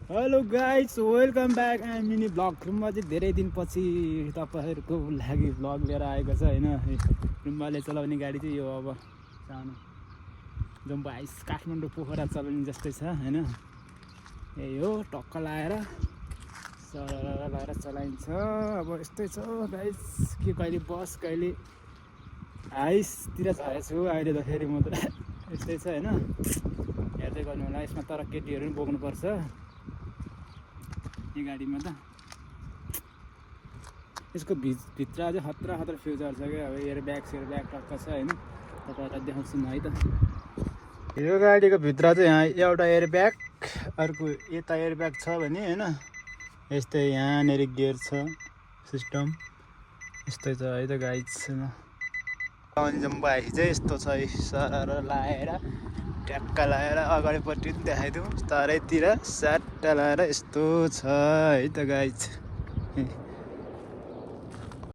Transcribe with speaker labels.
Speaker 1: Hello guys welcome back and mini vlog रुम्बा चाहिँ धेरै दिनपछि तपाईँहरूको लागि ब्लग लिएर आएको छ होइन। रुम्बाले चलाउने गाडी चाहिँ यो अब सानो जम्बो आइस काठमाडौँ पोखरा चलाउने जस्तै छ होइन। यही हो टक्क लाएर चलाइन्छ। अब यस्तै छ गाइस, के कहिले बस कहिले आइसतिर झरेछु अहिले त फेरि म त यस्तै छ होइन। हेर्दै गर्नु होला यसमा, तर केटीहरू पनि बोक्नुपर्छ यो गाडीमा त। यसको भित्र चाहिँ खतरा फ्युचर छ क्या। अब एयरब्याग टक्क छ होइन, तपाईँहरूलाई देखाउँछु म है त। यो गाडीको भित्र चाहिँ यहाँ एउटा एयरब्याग, अर्को यता एयरब्याग छ भने होइन। यस्तै यहाँनिर गियर छ सिस्टम, यस्तै छ है त गाइस। जम्बो आइस चाहिँ यस्तो छ, सर लाएर ट्याक्क लाएर अगाडिपट्टि पनि देखाइदिउँ, चारैतिर स्याट्ट लाएर यस्तो छ है त गाइस।